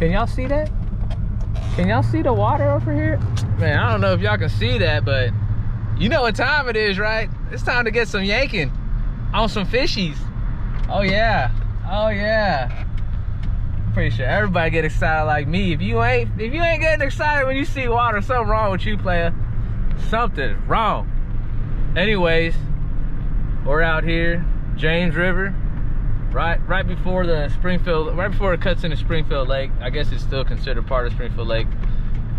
Can y'all see that? Can y'all see the water over here? Man, I don't know if y'all can see that, but you know what time it is, right? It's time to get some yanking on some fishies. Oh yeah, oh yeah. I'm pretty sure everybody get excited like me. If you ain't getting excited when you see water, something wrong with you, player. Something wrong. Anyways, we're out here, James River, right before the Springfield, right before it cuts into Springfield Lake. I guess it's still considered part of Springfield Lake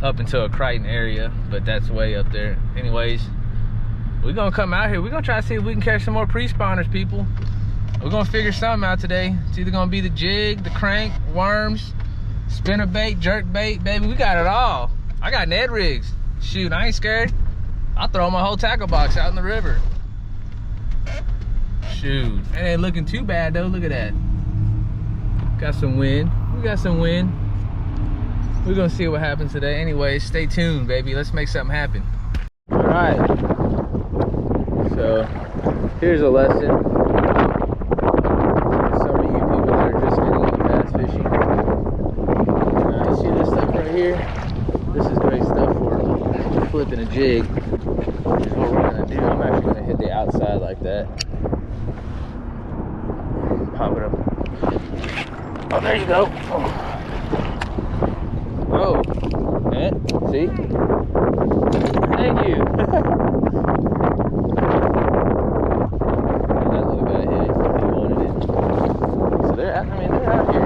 up until a Crichton area, but that's way up there. Anyways, we're gonna come out here. We're gonna try to see if we can catch some more pre-spawners, people. We're gonna figure something out today. It's either gonna be the jig, the crank, worms, spinner bait, jerk bait, baby. We got it all. I got Ned rigs. Shoot, I ain't scared. I'll throw my whole tackle box out in the river. Shoot, it ain't looking too bad though. Look at that. Got some wind. We got some wind. We're gonna see what happens today. Anyway, stay tuned, baby. Let's make something happen. All right. So here's a lesson. Some of you people that are just getting into bass fishing. You see this stuff right here? This is great stuff for flipping a jig. Here's what we're gonna do. I'm actually gonna hit the outside like that. Pop it up. Oh, there you go. Oh, and see? Thank you. That little guy hit it. He wanted it. So they're out here.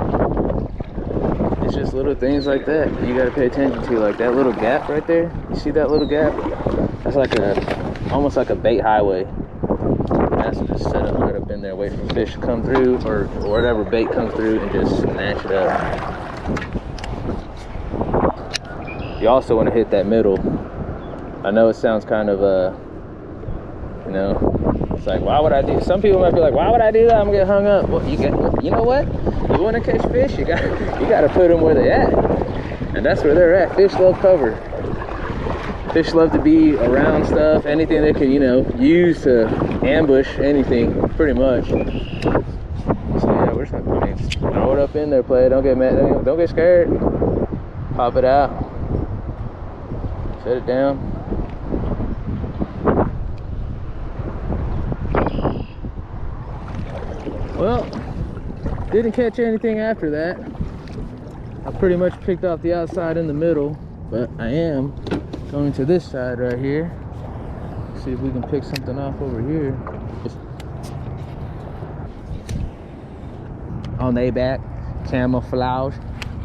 It's just little things like that you gotta pay attention to, like that little gap right there. You see that little gap? That's like almost like a bait highway. Has to just set up right up in there, wait for fish to come through, or whatever bait comes through, and just snatch it up. You also want to hit that middle. I know it sounds kind of you know, it's like, why would I do? Some people might be like, why would I do that? I'm gonna get hung up. Well, you know what? You want to catch fish, you got to put them where they at, and that's where they're at. Fish love cover. Fish love to be around stuff, anything they can, you know, use to ambush anything, pretty much. So yeah, we're just gonna throw it up in there, play. Don't get mad, don't get scared. Pop it out. Set it down. Well, didn't catch anything after that. I pretty much picked off the outside in the middle, but I am going to this side right here. See if we can pick something off over here. On their back, camouflage.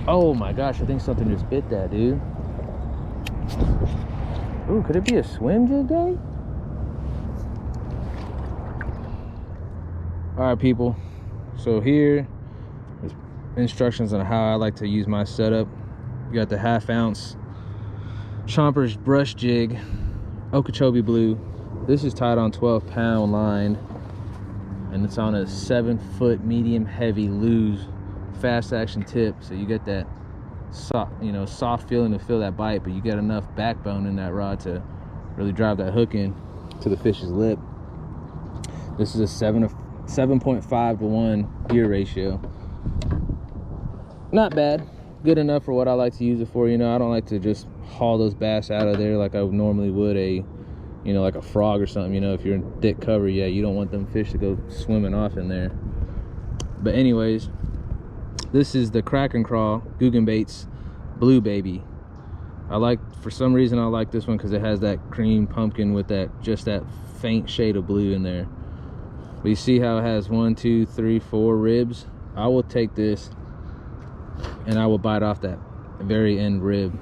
Oh my gosh, I think something just bit that, dude. Ooh, could it be a swim jig day? All right, people. So here is instructions on how I like to use my setup. You got the 1/2 ounce Chompers brush jig, Okeechobee blue. This is tied on 12-pound line, and it's on a 7-foot medium heavy lose fast action tip. So you get that soft, you know, soft feeling to feel that bite, but you get enough backbone in that rod to really drive that hook in to the fish's lip. This is a 7.5 to 1 gear ratio. Not bad. Good enough for what I like to use it for. You know, I don't like to just haul those bass out of there like I normally would you know, like a frog or something. You know, if you're in thick cover, yeah, you don't want them fish to go swimming off in there. But anyways, this is the Crack and Crawl Guggen Baits Blue Baby. For some reason I like this one because it has that cream pumpkin with just that faint shade of blue in there. But you see how it has 1, 2, 3, 4 ribs? I will take this and I will bite off that very end rib,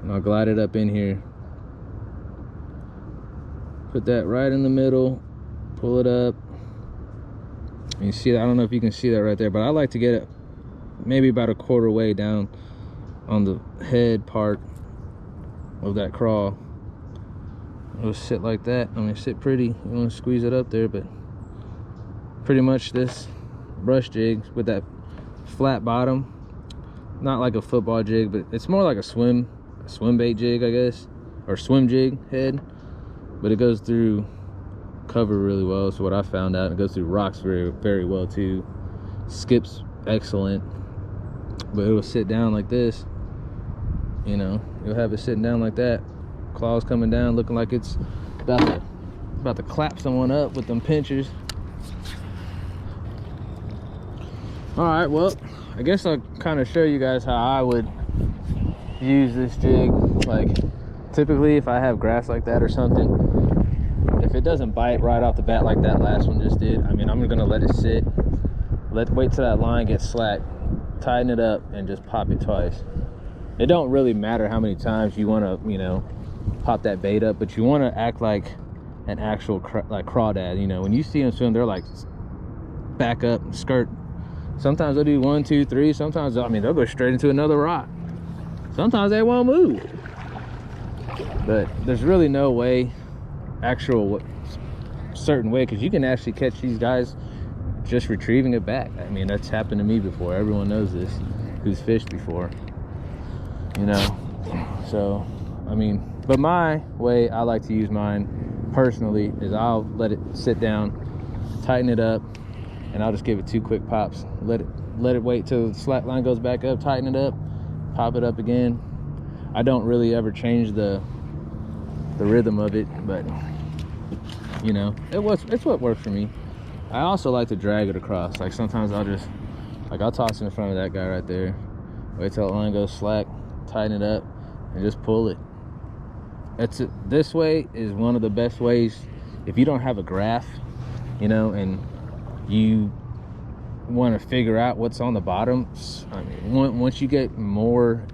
and I'll glide it up in here, put that right in the middle, pull it up, and you see that? I don't know if you can see that right there, but I like to get it maybe about a quarter way down on the head part of that crawl. It'll sit like that. I mean, sit pretty. You want to squeeze it up there, but pretty much this brush jig with that flat bottom, not like a football jig, but it's more like a swim bait jig, I guess, or swim jig head, but it goes through cover really well. So what I found out, it goes through rocks very, very well too. Skips excellent. but it will sit down like this. You know, you'll have it sitting down like that, claws coming down, looking like it's about to clap someone up with them pinchers. All right, well, I guess I'll kind of show you guys how I would use this jig. Like, typically if I have grass like that or something, if it doesn't bite right off the bat like that last one just did, I mean, I'm gonna let it sit, wait till that line gets slack, tighten it up, and just pop it twice. It don't really matter how many times you want to, you know, pop that bait up, but you want to act like an actual like crawdad. You know, when you see them swim, they're like back up and skirt. Sometimes they'll do 1, 2, 3. Sometimes, I mean, they'll go straight into another rock. Sometimes they won't move. But there's really no way, actual certain way, because you can actually catch these guys just retrieving it back. I mean, that's happened to me before. Everyone knows this who's fished before, you know. So, I mean, but my way I like to use mine personally is I'll let it sit down, tighten it up, and I'll just give it 2 quick pops. Let it wait till the slack line goes back up, tighten it up, pop it up again. I don't really ever change the rhythm of it, but you know, it's what works for me. I also like to drag it across. Like sometimes I'll toss it in front of that guy right there, wait till the line goes slack, tighten it up, and just pull it. This way is one of the best ways if you don't have a graph, you know, and you want to figure out what's on the bottom. I mean, once you get more,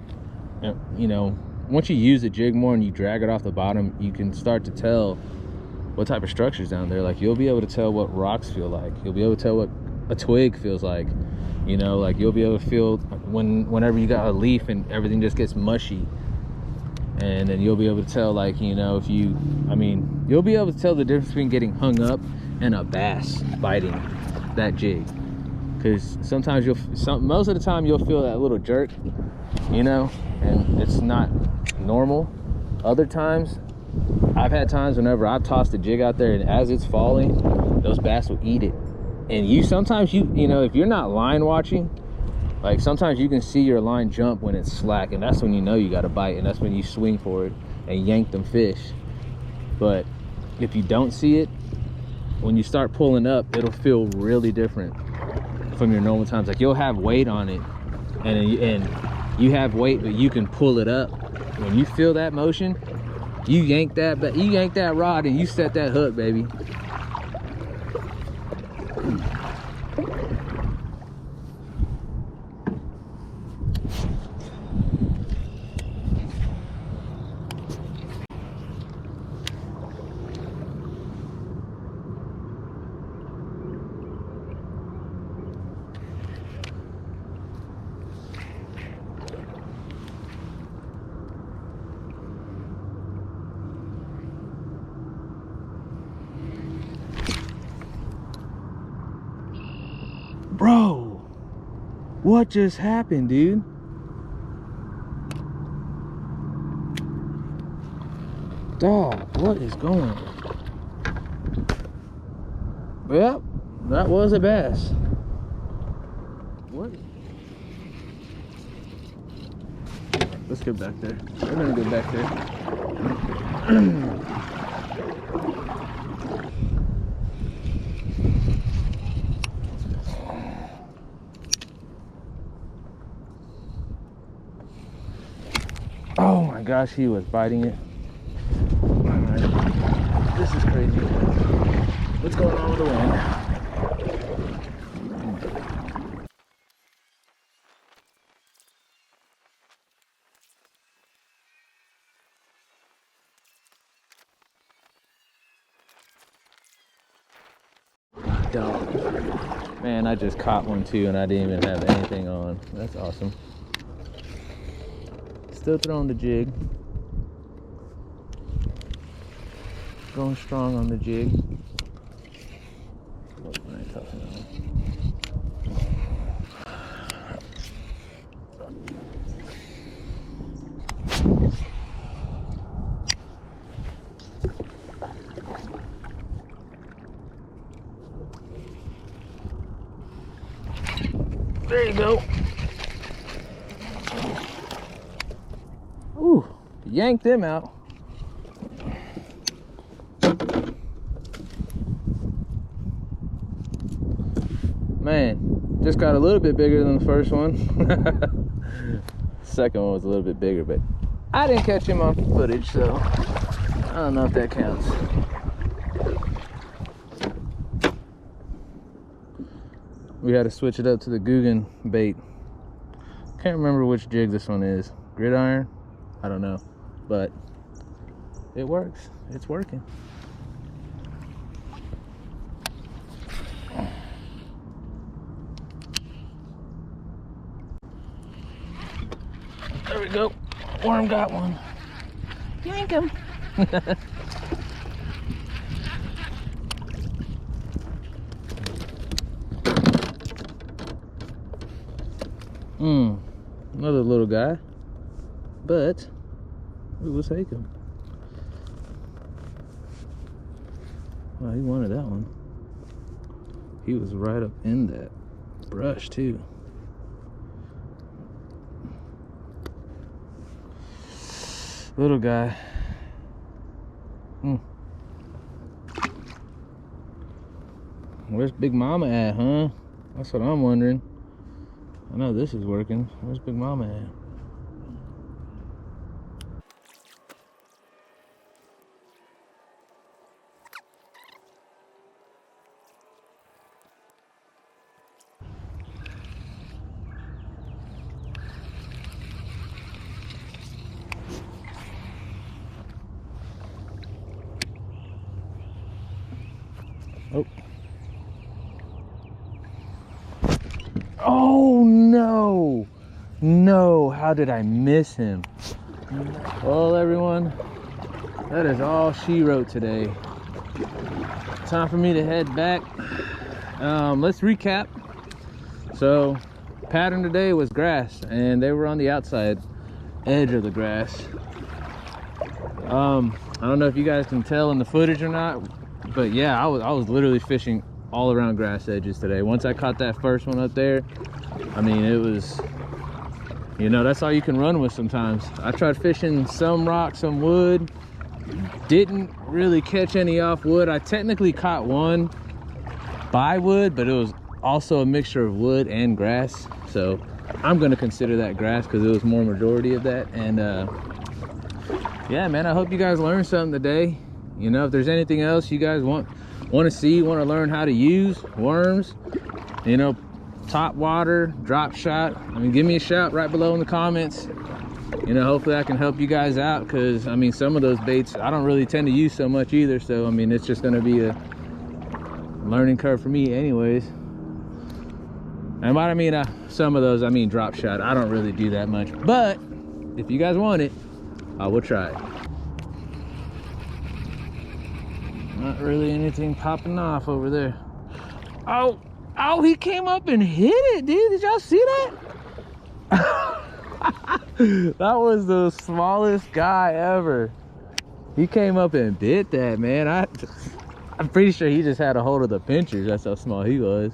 you know, once you use the jig more and you drag it off the bottom, you can start to tell what type of structure's down there. Like, you'll be able to tell what rocks feel like. You'll be able to tell what a twig feels like. You know, like you'll be able to feel whenever you got a leaf and everything just gets mushy. And then you'll be able to tell, like, you know, you'll be able to tell the difference between getting hung up and a bass biting that jig. Because sometimes most of the time you'll feel that little jerk, you know, and it's not normal. Other times, I've had times whenever I toss the jig out there and as it's falling, those bass will eat it. And sometimes you know, if you're not line watching, like sometimes you can see your line jump when it's slack, and that's when you know you got a bite, and that's when you swing for it and yank them fish. But if you don't see it, when you start pulling up, it'll feel really different from your normal times. Like, you'll have weight on it, and you have weight, but you can pull it up. When you feel that motion, you yank that rod and you set that hook, baby. Bro, what just happened, dude? Dog, what is going on? Well, that was a bass. What? Let's get back there. We're gonna go back there. Oh my gosh, he was biting it. Alright, this is crazy. What's going on with the wind? Dog. Man, I just caught one too and I didn't even have anything on. That's awesome. Still throwing the jig. Going strong on the jig. There you go. yank them out. Man, just got a little bit bigger than the first one. Second one was a little bit bigger, but I didn't catch him on footage, so I don't know if that counts. We had to switch it up to the Guggen bait. Can't remember which jig this one is. Gridiron? I don't know, but it works. It's working. There we go. Worm got one. Yank him. Another little guy, but we will take him. Oh, he wanted that one. He was right up in that brush too. Little guy. Where's Big Mama at, huh? That's what I'm wondering. I know this is working. Where's Big Mama at? Oh. Oh no! No, how did I miss him? Well, everyone, that is all she wrote today. Time for me to head back. Let's recap. So, pattern today was grass, and they were on the outside edge of the grass. I don't know if you guys can tell in the footage or not, but yeah, I was literally fishing all around grass edges today. Once I caught that first one up there, I mean, it was, you know, that's all you can run with sometimes. I tried fishing some rock, some wood, didn't really catch any off wood. I technically caught one by wood, but it was also a mixture of wood and grass, so I'm going to consider that grass because it was more majority of that. And yeah, man, I hope you guys learned something today. You know, if there's anything else you guys want to see, want to learn how to use worms, you know, top water, drop shot, I mean, give me a shout right below in the comments. You know, hopefully I can help you guys out, because I mean, some of those baits I don't really tend to use so much either, so I mean, it's just going to be a learning curve for me anyways. And what I mean, some of those, I mean drop shot, I don't really do that much, but if you guys want it, I will try it. Not really anything popping off over there. Oh, he came up and hit it, dude. Did y'all see that? That was the smallest guy ever. He came up and bit that, man. I'm pretty sure he just had a hold of the pinchers. That's how small he was.